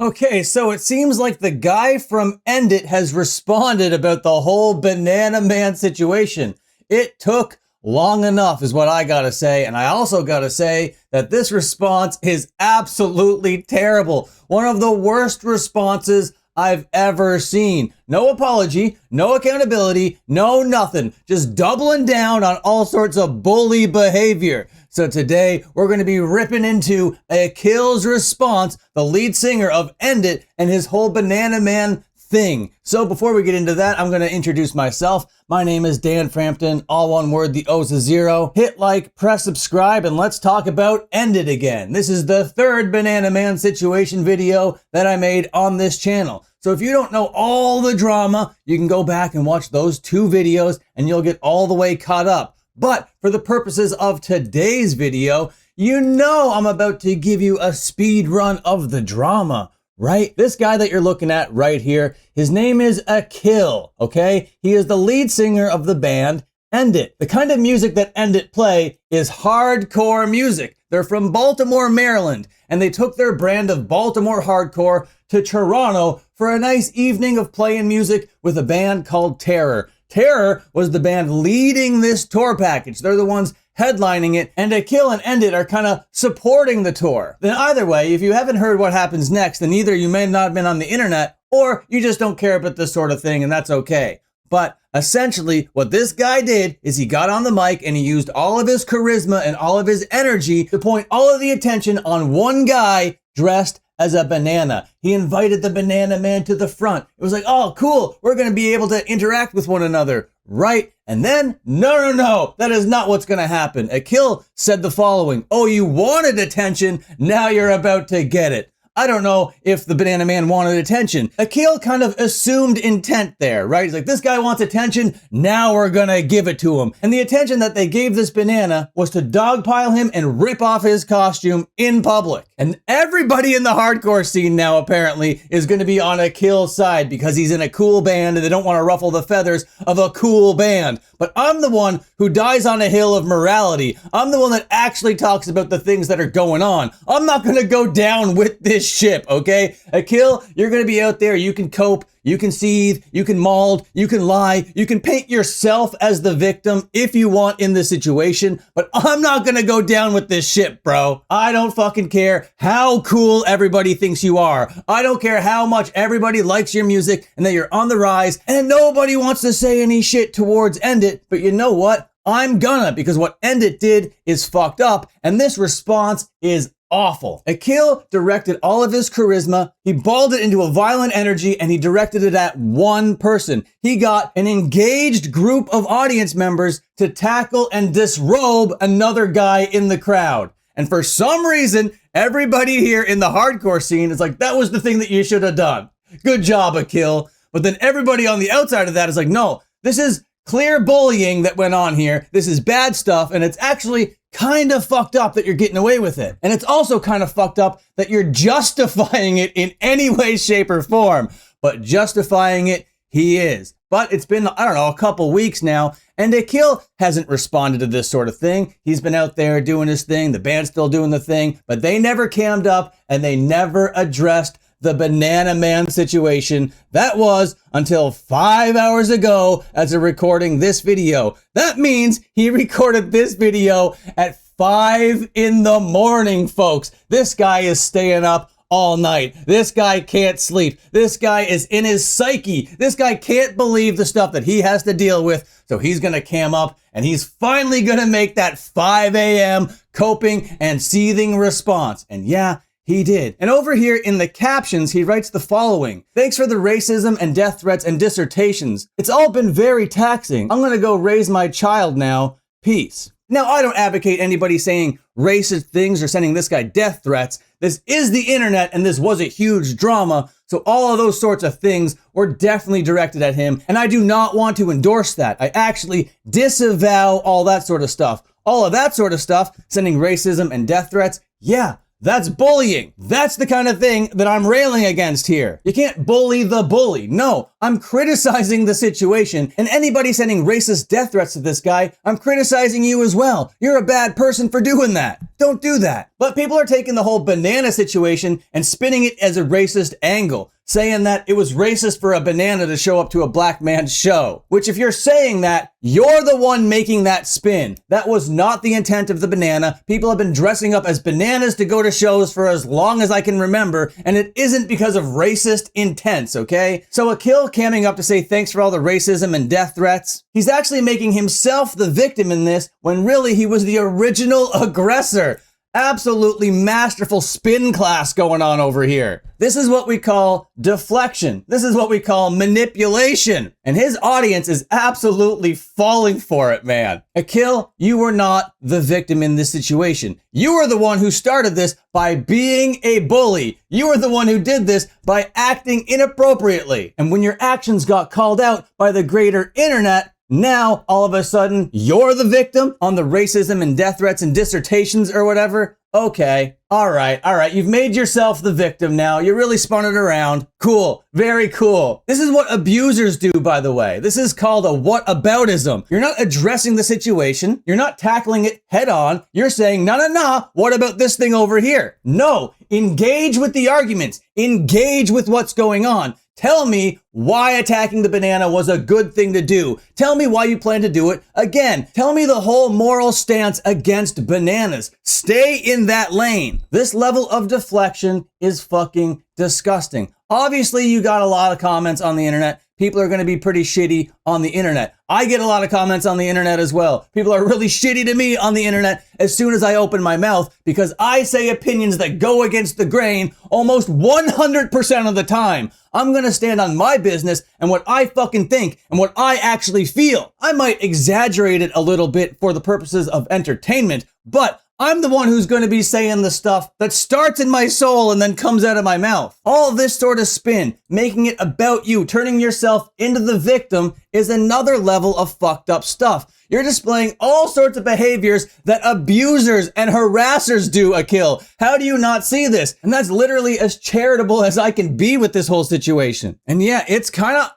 Okay, so it seems like the guy from End It has responded about the whole Banana Man situation. It took long enough is what I gotta say, and I also gotta say that this response is absolutely terrible. One of the worst responses I've ever seen. No apology, no accountability, no nothing. Just doubling down on all sorts of bully behavior. So today we're going to be ripping into Akil's response, the lead singer of End It, and his whole Banana Man thing. So before we get into that, I'm going to introduce myself. My name is Dan Frampton, all one word, the O's a zero. Hit like, press subscribe, and let's talk about End It again. This is the third Banana Man situation video that I made on this channel. So if you don't know all the drama, you can go back and watch those two videos and you'll get all the way caught up. But for the purposes of today's video, you know I'm about to give you a speed run of the drama, right? This guy that you're looking at right here, his name is Akil, okay? He is the lead singer of the band End It. The kind of music that End It play is hardcore music. They're from Baltimore, Maryland, and they took their brand of Baltimore hardcore to Toronto for a nice evening of playing music with a band called Terror. Terror was the band leading this tour package. They're the ones headlining it, and Akil and End It are kind of supporting the tour. Then either way, if you haven't heard what happens next, then either you may not have been on the internet, or you just don't care about this sort of thing, and that's okay. But essentially, what this guy did is he got on the mic and he used all of his charisma and all of his energy to point all of the attention on one guy dressed as a banana. He invited the Banana Man to the front. It was like, oh, cool, we're gonna be able to interact with one another, right? And then, no, that is not what's gonna happen. Akil said the following: oh, you wanted attention, now you're about to get it. I don't know if the Banana Man wanted attention. Akil kind of assumed intent there, right? He's like, this guy wants attention, now we're gonna give it to him. And the attention that they gave this banana was to dogpile him and rip off his costume in public. And everybody in the hardcore scene now apparently is gonna be on Akil's side because he's in a cool band and they don't wanna ruffle the feathers of a cool band. But I'm the one who dies on a hill of morality. I'm the one that actually talks about the things that are going on. I'm not gonna go down with this ship, okay? Akil, you're gonna be out there, you can cope, you can seethe, you can mold, you can lie, you can paint yourself as the victim if you want in this situation, but I'm not gonna go down with this ship, bro. I don't fucking care how cool everybody thinks you are. I don't care how much everybody likes your music and that you're on the rise and nobody wants to say any shit towards End It, but you know what? I'm gonna, because what End It did is fucked up and this response is awful. Akil directed all of his charisma, he balled it into a violent energy, and he directed it at one person. He got an engaged group of audience members to tackle and disrobe another guy in the crowd. And for some reason, everybody here in the hardcore scene is like, that was the thing that you should have done. Good job, Akil. But then everybody on the outside of that is like, no, this is clear bullying that went on here. This is bad stuff, and it's actually kind of fucked up that you're getting away with it. And it's also kind of fucked up that you're justifying it in any way, shape, or form. But justifying it, he is. But it's been, I don't know, a couple weeks now, and Akil hasn't responded to this sort of thing. He's been out there doing his thing, the band's still doing the thing, but they never cammed up, and they never addressed the Banana Man situation. That was until 5 hours ago as of recording this video. That means he recorded this video at 5 in the morning, folks. This guy is staying up all night. This guy can't sleep. This guy is in his psyche. This guy can't believe the stuff that he has to deal with. So he's gonna cam up and he's finally gonna make that 5 a.m. coping and seething response. And yeah, he did. And over here in the captions, he writes the following: thanks for the racism and death threats and dissertations. It's all been very taxing. I'm gonna go raise my child now. Peace. Now, I don't advocate anybody saying racist things or sending this guy death threats. This is the internet and this was a huge drama. So all of those sorts of things were definitely directed at him. And I do not want to endorse that. I actually disavow all that sort of stuff. All of that sort of stuff, sending racism and death threats, yeah, That's bullying. That's the kind of thing that I'm railing against here. You can't bully the bully. No, I'm criticizing the situation, and anybody sending racist death threats to this guy, I'm criticizing you as well. You're a bad person for doing that. Don't do that. But people are taking the whole banana situation and spinning it as a racist angle, saying that it was racist for a banana to show up to a black man's show. Which, if you're saying that, you're the one making that spin. That was not the intent of the banana. People have been dressing up as bananas to go to shows for as long as I can remember, and it isn't because of racist intents, okay? So Akil camming up to say thanks for all the racism and death threats, he's actually making himself the victim in this when really he was the original aggressor. Absolutely masterful spin class going on over here. This is what we call deflection. This is what we call manipulation. And his audience is absolutely falling for it, man. Akil, you were not the victim in this situation. You were the one who started this by being a bully. You were the one who did this by acting inappropriately. And when your actions got called out by the greater internet, now, all of a sudden, you're the victim on the racism and death threats and dissertations or whatever? Okay. All right. You've made yourself the victim now. You really spun it around. Cool. Very cool. This is what abusers do, by the way. This is called a whataboutism. You're not addressing the situation. You're not tackling it head on. You're saying, nah. What about this thing over here? No. Engage with the arguments. Engage with what's going on. Tell me why attacking the banana was a good thing to do. Tell me why you plan to do it again. Tell me the whole moral stance against bananas. Stay in that lane. This level of deflection is fucking disgusting. Obviously, you got a lot of comments on the internet. People are going to be pretty shitty on the internet. I get a lot of comments on the internet as well. People are really shitty to me on the internet as soon as I open my mouth because I say opinions that go against the grain almost 100% of the time. I'm going to stand on my business and what I fucking think and what I actually feel. I might exaggerate it a little bit for the purposes of entertainment, but I'm the one who's going to be saying the stuff that starts in my soul and then comes out of my mouth. All this sort of spin, making it about you, turning yourself into the victim is another level of fucked up stuff. You're displaying all sorts of behaviors that abusers and harassers do, Akil. How do you not see this? And that's literally as charitable as I can be with this whole situation. And yeah, it's kind of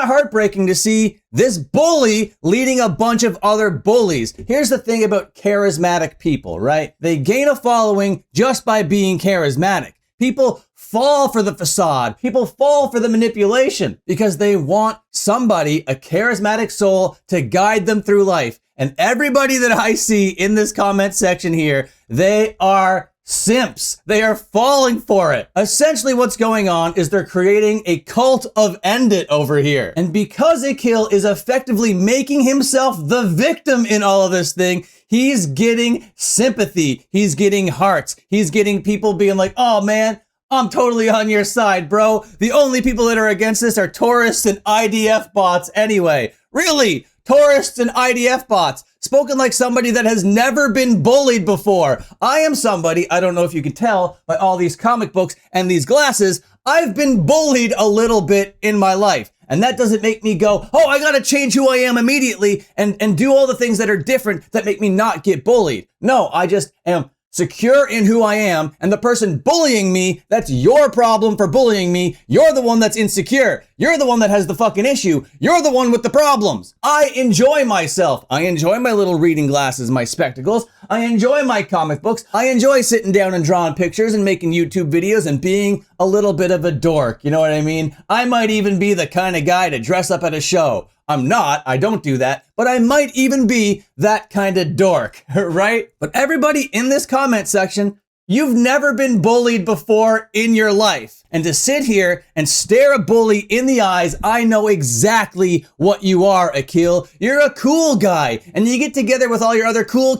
heartbreaking to see this bully leading a bunch of other bullies. Here's the thing about charismatic people, right? They gain a following just by being charismatic. People fall for the facade. People fall for the manipulation because they want somebody, a charismatic soul, to guide them through life. And everybody that I see in this comment section here, they are simps. They are falling for it. Essentially what's going on is they're creating a cult of End It over here. And because Akil is effectively making himself the victim in all of this thing, he's getting sympathy. He's getting hearts. He's getting people being like, oh man, I'm totally on your side, bro. The only people that are against this are tourists and IDF bots anyway. Really? Tourists and IDF bots. Spoken like somebody that has never been bullied before. I am somebody, I don't know if you can tell by all these comic books and these glasses, I've been bullied a little bit in my life. And that doesn't make me go, oh, I gotta change who I am immediately and do all the things that are different that make me not get bullied. No, I just am secure in who I am, and the person bullying me, that's your problem for bullying me. You're the one that's insecure. You're the one that has the fucking issue. You're the one with the problems. I enjoy myself. I enjoy my little reading glasses, my spectacles. I enjoy my comic books. I enjoy sitting down and drawing pictures and making YouTube videos and being a little bit of a dork. You know what I mean? I might even be the kind of guy to dress up at a show. I'm not, I don't do that, but I might even be that kind of dork, right? But everybody in this comment section, you've never been bullied before in your life. And to sit here and stare a bully in the eyes, I know exactly what you are, Akil. You're a cool guy, and you get together with all your other cool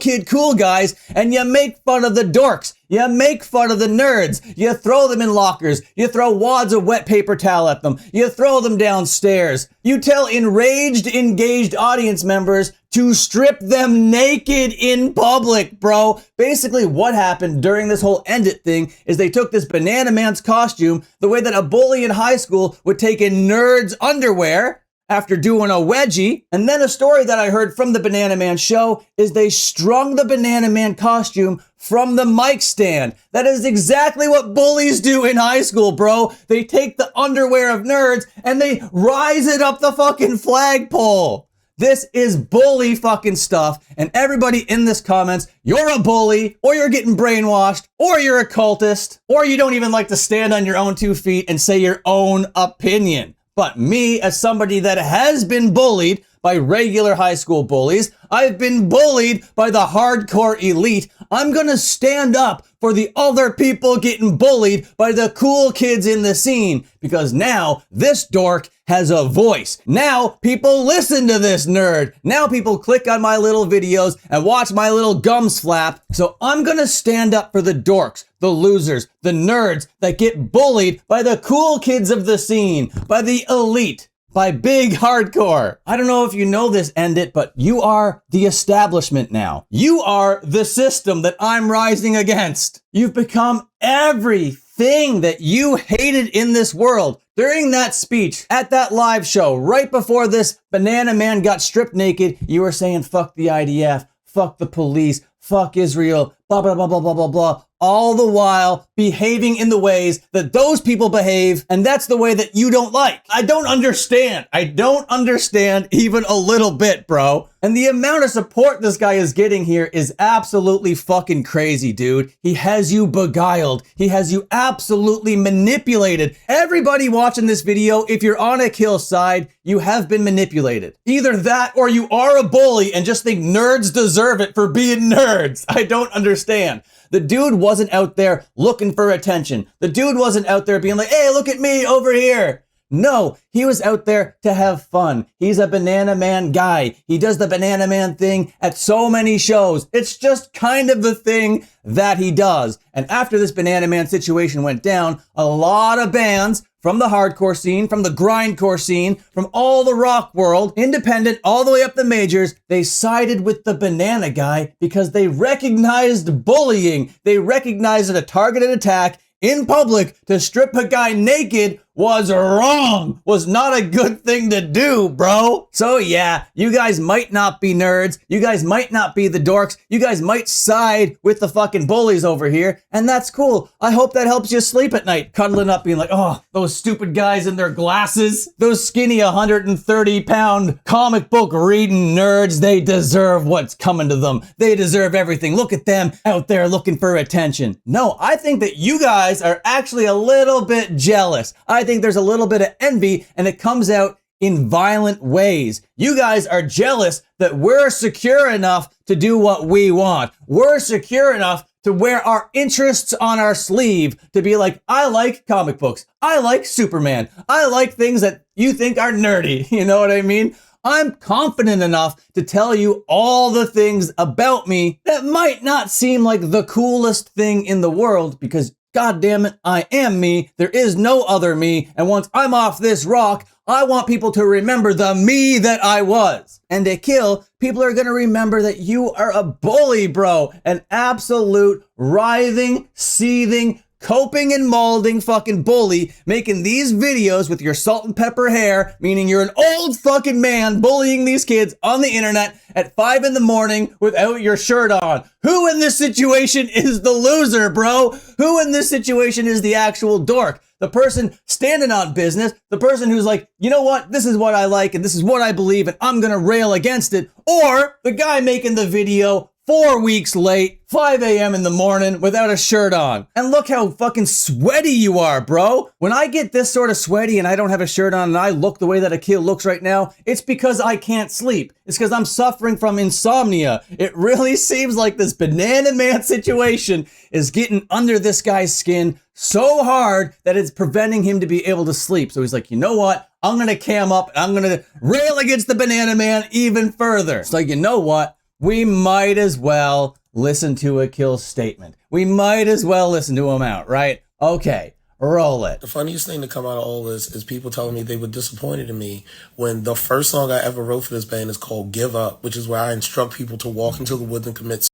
guys, and you make fun of the dorks. You make fun of the nerds. You throw them in lockers. You throw wads of wet paper towel at them. You throw them downstairs. You tell enraged, engaged audience members to strip them naked in public, bro. Basically, what happened during this whole End It thing is they took this Banana Man's costume, the way that a bully in high school would take a nerd's underwear, after doing a wedgie. And then a story that I heard from the Banana Man show is they strung the Banana Man costume from the mic stand. That is exactly what bullies do in high school, bro. They take the underwear of nerds and they rise it up the fucking flagpole. This is bully fucking stuff, and everybody in this comments, you're a bully, or you're getting brainwashed, or you're a cultist, or you don't even like to stand on your own 2 feet and say your own opinion. But me, as somebody that has been bullied by regular high school bullies, I've been bullied by the hardcore elite, I'm gonna stand up for the other people getting bullied by the cool kids in the scene, because now this dork has a voice. Now people listen to this nerd. Now people click on my little videos and watch my little gums flap. So I'm gonna stand up for the dorks, the losers, the nerds that get bullied by the cool kids of the scene, by the elite, by big hardcore. I don't know if you know this, End It, but you are the establishment now. You are the system that I'm rising against. You've become everything that you hated in this world. During that speech at that live show, right before this Banana Man got stripped naked, you were saying, fuck the IDF, fuck the police, fuck Israel, blah, blah, blah, blah, blah, blah, blah. All the while behaving in the ways that those people behave, and that's the way that you don't like. I don't understand. I don't understand even a little bit, bro. And the amount of support this guy is getting here is absolutely fucking crazy, dude. He has you beguiled. He has you absolutely manipulated. Everybody watching this video, if you're on a kill side, you have been manipulated. Either that or you are a bully and just think nerds deserve it for being nerds. I don't understand. The dude wasn't out there looking for attention. The dude wasn't out there being like, hey, look at me over here. No, he was out there to have fun. He's a Banana Man guy. He does the Banana Man thing at so many shows. It's just kind of the thing that he does. And after this Banana Man situation went down, a lot of bands from the hardcore scene, from the grindcore scene, from all the rock world, independent, all the way up the majors, they sided with the banana guy because they recognized bullying. They recognized that a targeted attack in public to strip a guy naked was wrong, was not a good thing to do, bro. So yeah, you guys might not be nerds. You guys might not be the dorks. You guys might side with the fucking bullies over here, and that's cool. I hope that helps you sleep at night, cuddling up being like, oh, those stupid guys in their glasses, those skinny 130-pound comic book reading nerds, they deserve what's coming to them. They deserve everything. Look at them out there looking for attention. No, I think that you guys are actually a little bit jealous. I think there's a little bit of envy, and it comes out in violent ways. You guys are jealous that we're secure enough to do what we want. We're secure enough to wear our interests on our sleeve, to be like, I like comic books. I like Superman. I like things that you think are nerdy. You know what I mean? I'm confident enough to tell you all the things about me that might not seem like the coolest thing in the world, because God damn it, I am me. There is no other me. And once I'm off this rock, I want people to remember the me that I was. And to kill, people are going to remember that you are a bully, bro. An absolute writhing, seething, coping and molding fucking bully, making these videos with your salt and pepper hair, meaning you're an old fucking man bullying these kids on the internet at 5 a.m. without your shirt on. Who in this situation is the loser, bro? Who in this situation is the actual dork? The person standing on business, the person who's like, you know what, this is what I like and this is what I believe and I'm gonna rail against it. Or the guy making the video 4 weeks late, 5 a.m. in the morning without a shirt on. And look how fucking sweaty you are, bro. When I get this sort of sweaty and I don't have a shirt on and I look the way that a kid looks right now, it's because I can't sleep. It's because I'm suffering from insomnia. It really seems like this Banana Man situation is getting under this guy's skin so hard that it's preventing him to be able to sleep. So he's like, you know what? I'm going to cam up and I'm going to rail against the Banana Man even further. It's like, you know what? We might as well listen to a kill statement. We might as well listen to him out, right? Okay, roll it. The funniest thing to come out of all this is people telling me they were disappointed in me when the first song I ever wrote for this band is called Give Up, which is where I instruct people to walk into the woods and commit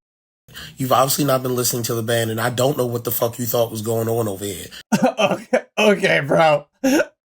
suicide. You've obviously not been listening to the band, and I don't know what the fuck you thought was going on over here. Okay, bro.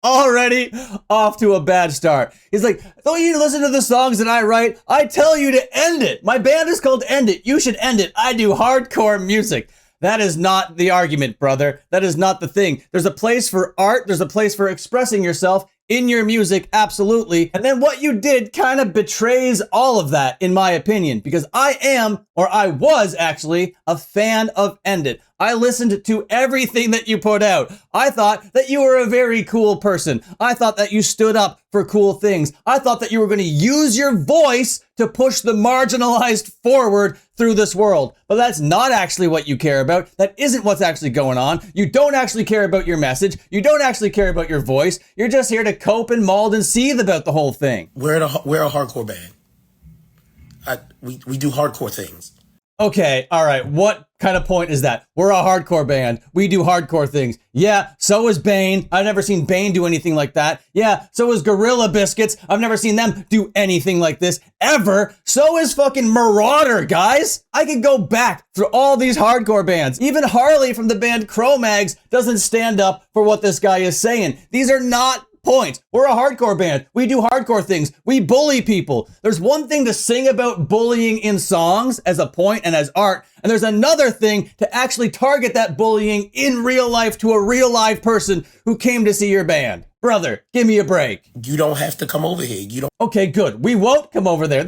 Already off to a bad start. He's like, don't you listen to the songs that I write? I tell you to end it. My band is called End It. You should end it. I do hardcore music. That is not the argument, brother. That is not the thing. There's a place for art. There's a place for expressing yourself in your music, absolutely. And then what you did kind of betrays all of that, in my opinion, because I was actually a fan of End It. I listened to everything that you put out. I thought that you were a very cool person. I thought that you stood up for cool things. I thought that you were going to use your voice to push the marginalized forward through this world. But that's not actually what you care about. That isn't what's actually going on. You don't actually care about your message. You don't actually care about your voice. You're just here to cope and mauled and seethe about the whole thing. We're a hardcore band. We do hardcore things. Okay, all right. What kind of point is that? We're a hardcore band. We do hardcore things. Yeah, so is Bane. I've never seen Bane do anything like that. Yeah, so is Gorilla Biscuits. I've never seen them do anything like this ever. So is fucking Marauder, guys. I could go back through all these hardcore bands. Even Harley from the band Cro-Mags doesn't stand up for what this guy is saying. These are not points. We're a hardcore band. We do hardcore things. We bully people. There's one thing to sing about bullying in songs as a point and as art, and there's another thing to actually target that bullying in real life to a real live person who came to see your band. Brother, give me a break. You don't have to come over here. You don't. Okay, good. We won't come over there.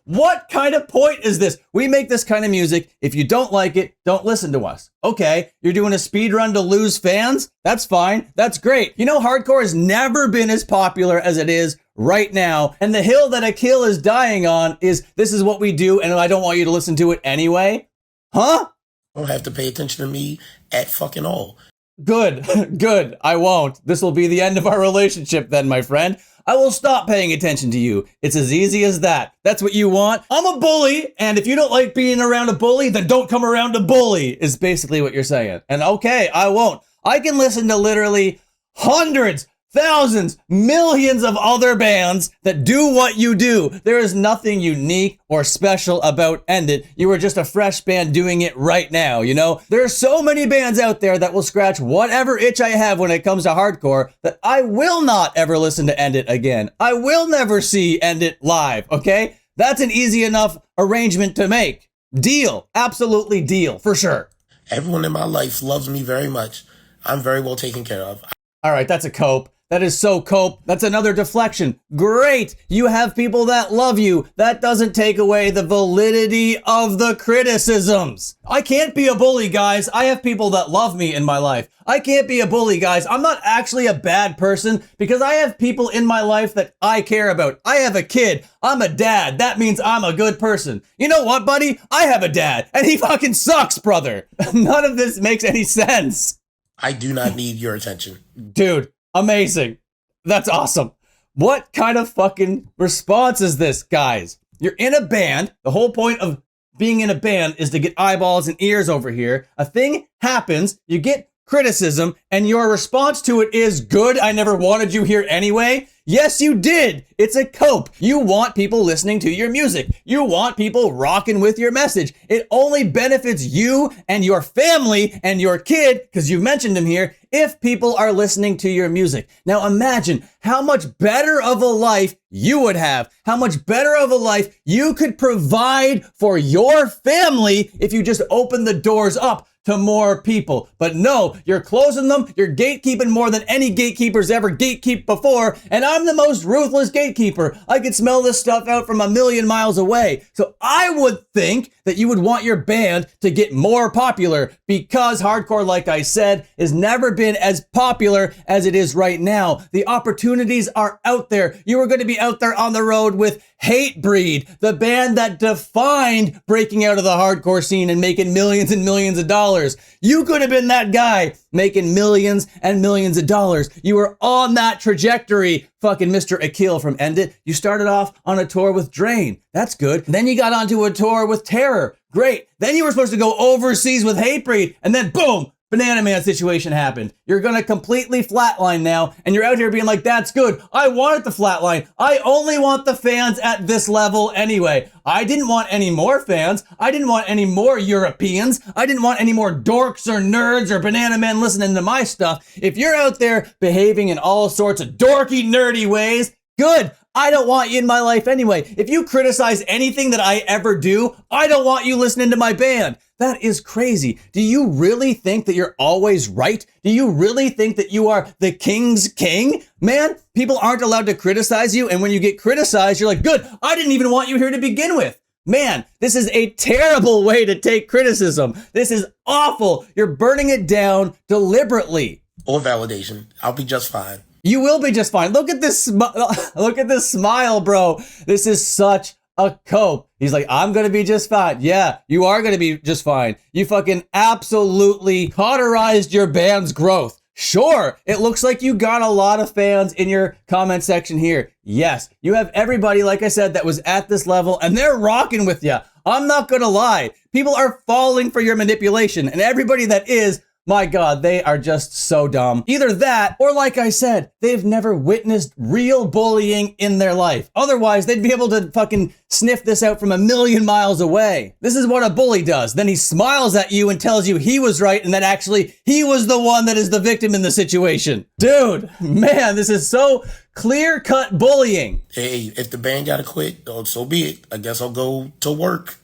What kind of point is this? We make this kind of music. If you don't like it, don't listen to us. Okay, you're doing a speed run to lose fans? That's fine. That's great. You know, hardcore has never been as popular as it is right now. And the hill that Akil is dying on is this is what we do and I don't want you to listen to it anyway. Huh? You don't have to pay attention to me at fucking all. Good, good. I won't. This will be the end of our relationship then, my friend. I will stop paying attention to you. It's as easy as that. That's what you want. I'm a bully, and if you don't like being around a bully, then don't come around a bully, is basically what you're saying. And okay, I won't. I can listen to literally hundreds, thousands, millions of other bands that do what you do. There is nothing unique or special about End It. You were just a fresh band doing it right now, you know? There are so many bands out there that will scratch whatever itch I have when it comes to hardcore that I will not ever listen to End It again. I will never see End It live, okay? That's an easy enough arrangement to make. Deal. Absolutely deal, for sure. Everyone in my life loves me very much. I'm very well taken care of. All right, that's a cope. That is so cope. That's another deflection. Great. You have people that love you. That doesn't take away the validity of the criticisms. I can't be a bully, guys. I have people that love me in my life. I can't be a bully, guys. I'm not actually a bad person because I have people in my life that I care about. I have a kid. I'm a dad. That means I'm a good person. You know what, buddy? I have a dad and he fucking sucks, brother. None of this makes any sense. I do not need your attention. Dude. Amazing. That's awesome. What kind of fucking response is this, guys? You're in a band. The whole point of being in a band is to get eyeballs and ears over here. A thing happens, you get criticism, and your response to it is good. I never wanted you here anyway. Yes, you did. It's a cope. You want people listening to your music. You want people rocking with your message. It only benefits you and your family and your kid, because you mentioned him here, if people are listening to your music. Now imagine how much better of a life you would have, how much better of a life you could provide for your family if you just open the doors up to more people. But no, you're closing them, you're gatekeeping more than any gatekeepers ever gatekeep before, and I'm the most ruthless gatekeeper. I could smell this stuff out from a million miles away. So I would think that you would want your band to get more popular because hardcore, like I said, has never been as popular as it is right now. The opportunities are out there. You were going to be out there on the road with Hatebreed, the band that defined breaking out of the hardcore scene and making millions and millions of dollars. You could have been that guy making millions and millions of dollars. You were on that trajectory, fucking Mr. Akil from End It. You started off on a tour with Drain. That's good. Then you got onto a tour with Terror. Great. Then you were supposed to go overseas with Hatebreed. And then boom, Banana Man situation happened. You're gonna completely flatline now, and you're out here being like, that's good. I wanted the flatline. I only want the fans at this level anyway. I didn't want any more fans. I didn't want any more Europeans. I didn't want any more dorks or nerds or banana men listening to my stuff. If you're out there behaving in all sorts of dorky, nerdy ways, good. I don't want you in my life anyway. If you criticize anything that I ever do, I don't want you listening to my band. That is crazy. Do you really think that you're always right? Do you really think that you are the king's king? Man, people aren't allowed to criticize you, and when you get criticized, you're like, good, I didn't even want you here to begin with. Man, this is a terrible way to take criticism. This is awful. You're burning it down deliberately. Or validation. I'll be just fine. You will be just fine. Look at this. Look at this smile, bro. This is such a cope. He's like, I'm going to be just fine. Yeah, you are going to be just fine. You fucking absolutely cauterized your band's growth. Sure, it looks like you got a lot of fans in your comment section here. Yes, you have everybody, like I said, that was at this level, and they're rocking with you. I'm not going to lie. People are falling for your manipulation, and everybody that is, my God, they are just so dumb. Either that, or like I said, they've never witnessed real bullying in their life. Otherwise, they'd be able to fucking sniff this out from a million miles away. This is what a bully does. Then he smiles at you and tells you he was right and that actually he was the one that is the victim in the situation. Dude, man, this is so clear-cut bullying. Hey, if the band gotta quit, so be it. I guess I'll go to work.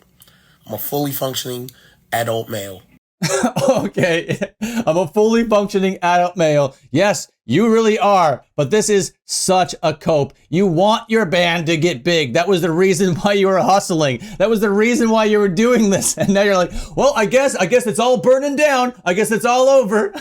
I'm a fully functioning adult male. Okay, I'm a fully functioning adult male. Yes, you really are, but this is such a cope. You want your band to get big. That was the reason why you were hustling. That was the reason why you were doing this. And now you're like, well, I guess it's all burning down. I guess it's all over.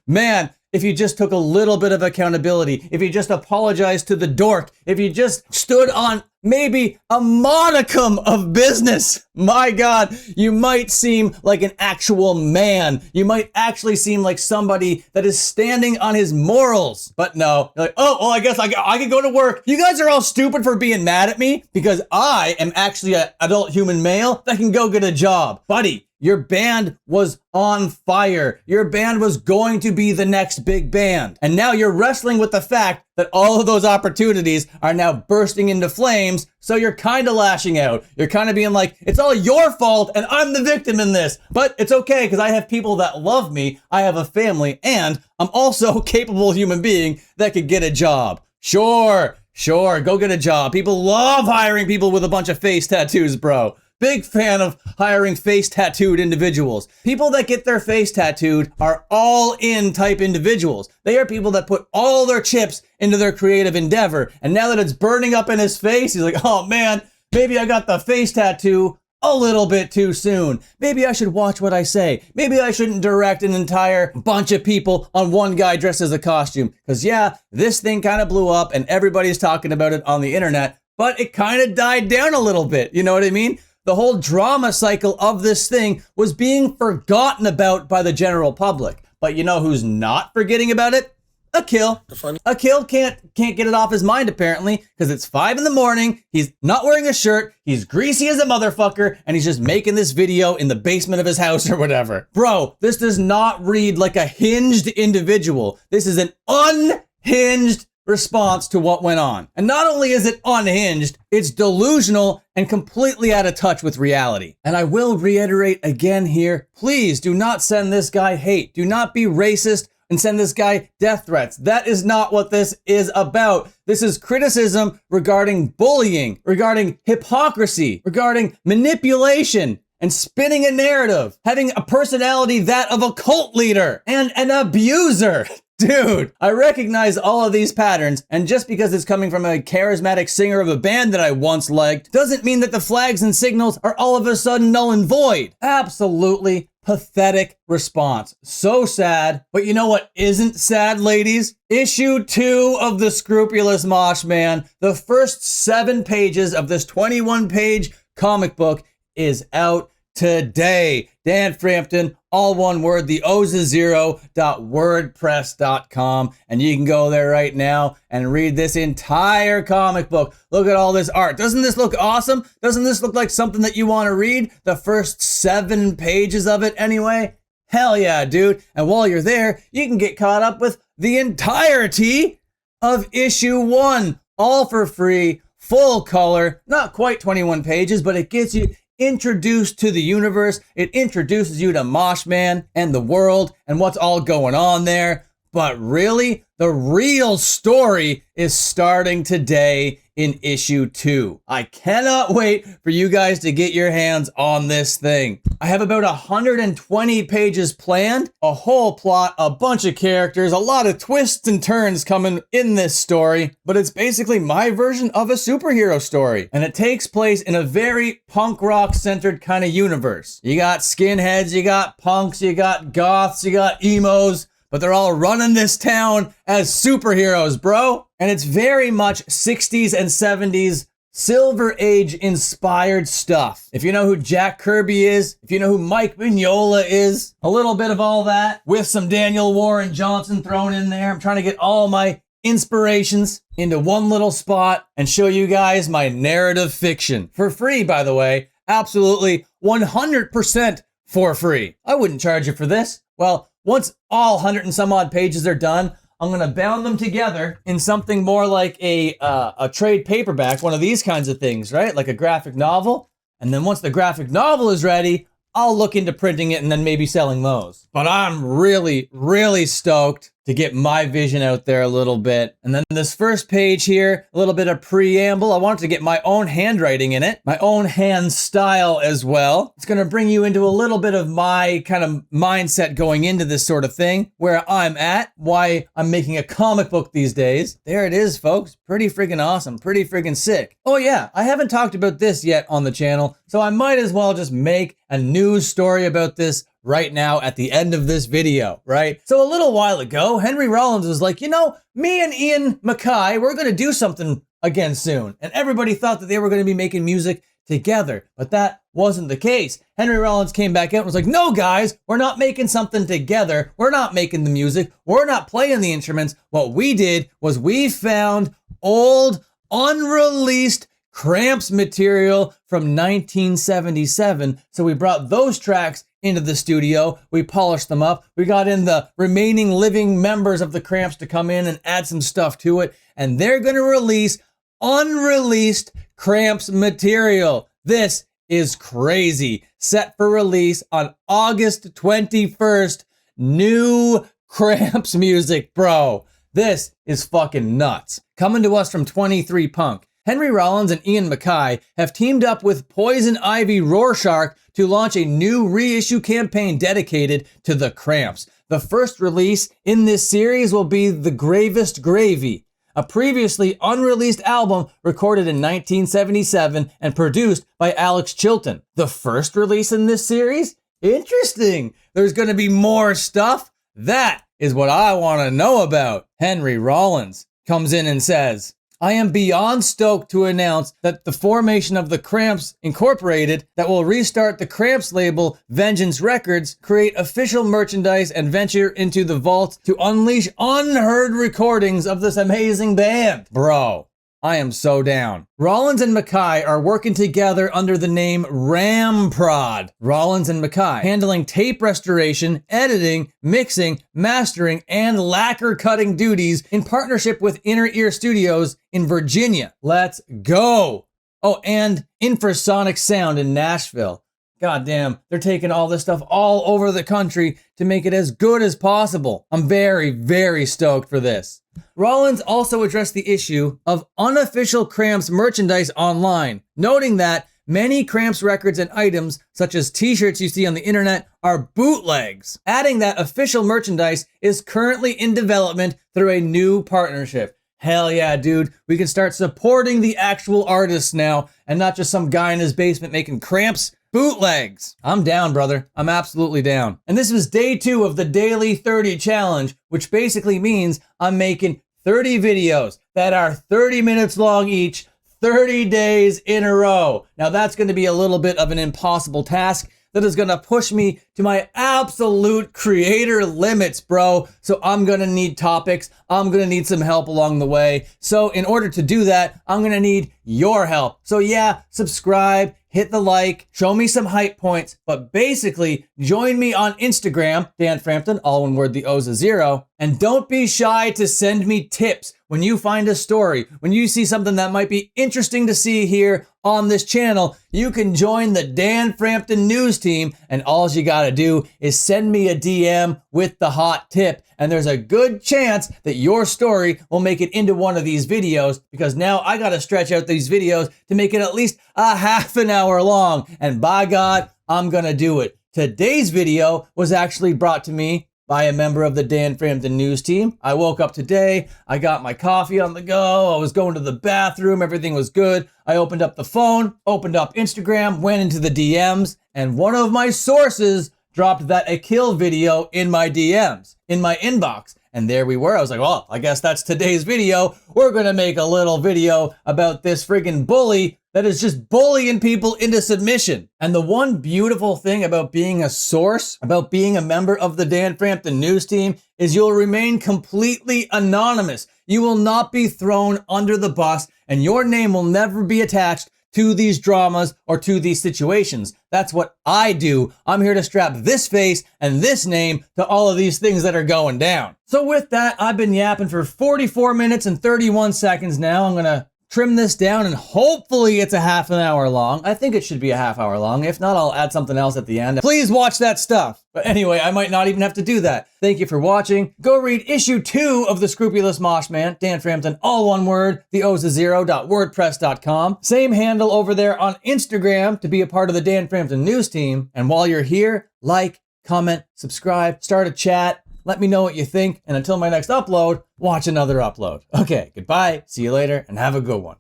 Man, if you just took a little bit of accountability, if you just apologized to the dork, if you just stood on maybe a modicum of business, my God, you might seem like an actual man. You might actually seem like somebody that is standing on his morals. But no, you're like, oh, well, I guess I could go to work. You guys are all stupid for being mad at me because I am actually an adult human male that can go get a job. Buddy, your band was on fire. Your band was going to be the next big band. And now you're wrestling with the fact that all of those opportunities are now bursting into flames. So you're kind of lashing out. You're kind of being like, it's all your fault and I'm the victim in this. But it's okay because I have people that love me. I have a family and I'm also a capable human being that could get a job. Sure, go get a job. People love hiring people with a bunch of face tattoos, bro. Big fan of hiring face tattooed individuals. People that get their face tattooed are all in type individuals. They are people that put all their chips into their creative endeavor. And now that it's burning up in his face, he's like, oh man, maybe I got the face tattoo a little bit too soon. Maybe I should watch what I say. Maybe I shouldn't direct an entire bunch of people on one guy dressed as a costume. Because yeah, this thing kind of blew up and everybody's talking about it on the internet, but it kind of died down a little bit. You know what I mean? The whole drama cycle of this thing was being forgotten about by the general public. But you know who's not forgetting about it? Akil. Akil can't get it off his mind apparently because it's 5 a.m. He's not wearing a shirt. He's greasy as a motherfucker and he's just making this video in the basement of his house or whatever. Bro, this does not read like a hinged individual. This is an unhinged response to what went on. And not only is it unhinged, it's delusional and completely out of touch with reality. And I will reiterate again here, please do not send this guy hate. Do not be racist and send this guy death threats. That is not what this is about. This is criticism regarding bullying, regarding hypocrisy, regarding manipulation and spinning a narrative, having a personality that of a cult leader and an abuser. Dude, I recognize all of these patterns, and just because it's coming from a charismatic singer of a band that I once liked, doesn't mean that the flags and signals are all of a sudden null and void. Absolutely pathetic response. So sad. But you know what isn't sad, ladies? Issue 2 of The Scrupulous Mosh Man. The first 7 pages of this 21-page comic book is out today. Dan Frampton, all one word, the O's is zero.wordpress.com. And you can go there right now and read this entire comic book. Look at all this art. Doesn't this look awesome? Doesn't this look like something that you want to read? The first 7 pages of it anyway? Hell yeah, dude. And while you're there, you can get caught up with the entirety of issue 1, all for free, full color, not quite 21 pages, but it gets you introduced to the universe. It introduces you to Mosh Man and the world and what's all going on there. But really, the real story is starting today in issue 2. I cannot wait for you guys to get your hands on this thing. I have about 120 pages planned, a whole plot, a bunch of characters, a lot of twists and turns coming in this story, but it's basically my version of a superhero story. And it takes place in a very punk rock centered kind of universe. You got skinheads, you got punks, you got goths, you got emos, but they're all running this town as superheroes, bro. And it's very much 60s and 70s Silver Age inspired stuff. If you know who Jack Kirby is, if you know who Mike Mignola is, a little bit of all that with some Daniel Warren Johnson thrown in there. I'm trying to get all my inspirations into one little spot and show you guys my narrative fiction. For free, by the way. Absolutely 100% for free. I wouldn't charge you for this. Well, once all 100 and some odd pages are done, I'm going to bound them together in something more like a trade paperback, one of these kinds of things, right? Like a graphic novel. And then once the graphic novel is ready, I'll look into printing it and then maybe selling those. But I'm really, really stoked to get my vision out there a little bit. And then this first page here, a little bit of preamble. I wanted to get my own handwriting in it, my own hand style as well. It's going to bring you into a little bit of my kind of mindset going into this sort of thing, where I'm at, why I'm making a comic book these days. There it is, folks. Pretty friggin' awesome. Pretty friggin' sick. Oh yeah, I haven't talked about this yet on the channel, so I might as well just make a news story about this right now at the end of this video, right? So a little while ago, Henry Rollins was like, you know, me and Ian Mackay, we're going to do something again soon. And everybody thought that they were going to be making music together, but that wasn't the case. Henry Rollins came back out and was like, no guys, we're not making something together. We're not making the music. We're not playing the instruments. What we did was we found old, unreleased Cramps material from 1977. So we brought those tracks into the studio, we polished them up, we got in the remaining living members of the Cramps to come in and add some stuff to it, and they're gonna release unreleased Cramps material. This is crazy. Set for release on August 21st, new Cramps music, bro. This is fucking nuts. Coming to us from 23 Punk. Henry Rollins and Ian Mackay have teamed up with Poison Ivy Rorschach to launch a new reissue campaign dedicated to the Cramps. The first release in this series will be The Gravest Gravy, a previously unreleased album recorded in 1977 and produced by Alex Chilton. The first release in this series? Interesting. There's going to be more stuff? That is what I want to know about. Henry Rollins comes in and says, I am beyond stoked to announce that the formation of the Cramps Incorporated that will restart the Cramps label Vengeance Records, create official merchandise, and venture into the vault to unleash unheard recordings of this amazing band. Bro, I am so down. Rollins and Mackay are working together under the name Ramprod. Rollins and Mackay handling tape restoration, editing, mixing, mastering, and lacquer cutting duties in partnership with Inner Ear Studios in Virginia. Let's go. Oh, and Infrasonic Sound in Nashville. God damn, they're taking all this stuff all over the country to make it as good as possible. I'm very, very stoked for this. Rollins also addressed the issue of unofficial Cramps merchandise online, noting that many Cramps records and items, such as t-shirts you see on the internet, are bootlegs, adding that official merchandise is currently in development through a new partnership. Hell yeah, dude. We can start supporting the actual artists now and not just some guy in his basement making Cramps bootlegs. I'm down, brother. I'm absolutely down. And this was day 2 of the Daily 30 Challenge, which basically means I'm making 30 videos that are 30 minutes long each, 30 days in a row. Now that's going to be a little bit of an impossible task. That is going to push me to my absolute creator limits, bro. So I'm going to need topics. I'm going to need some help along the way. So in order to do that, I'm going to need your help. So yeah, subscribe, hit the like, show me some hype points, but basically join me on Instagram, Dan Frampton, all one word, the O's a zero, and don't be shy to send me tips when you find a story, when you see something that might be interesting to see here on this channel. You can join the Dan Frampton news team, and all you gotta do is send me a DM with the hot tip, and there's a good chance that your story will make it into one of these videos, because now I gotta stretch out these videos to make it at least a half an hour long, and by God, I'm gonna do it. Today's video was actually brought to me by a member of the Dan Frampton news team. I woke up today, I got my coffee on the go, I was going to the bathroom, everything was good. I opened up the phone, opened up Instagram, went into the DMs, and one of my sources dropped that a kill video in my DMs, in my inbox. And there we were. I was like, well, I guess that's today's video. We're gonna make a little video about this friggin' bully that is just bullying people into submission. And the one beautiful thing about being a source, about being a member of the Dan Frampton news team, is you'll remain completely anonymous. You will not be thrown under the bus, and your name will never be attached to these dramas or to these situations. That's what I do. I'm here to strap this face and this name to all of these things that are going down. So with that, I've been yapping for 44 minutes and 31 seconds now. I'm gonna trim this down and hopefully it's a half an hour long. I think it should be a half hour long. If not, I'll add something else at the end. Please watch that stuff. But anyway, I might not even have to do that. Thank you for watching. Go read issue 2 of The Scrupulous Mosh Man, Dan Frampton, all one word, the O's a zero.wordpress.com. Same handle over there on Instagram to be a part of the Dan Frampton news team. And while you're here, like, comment, subscribe, start a chat. Let me know what you think, and until my next upload, watch another upload. Okay, goodbye, see you later, and have a good one.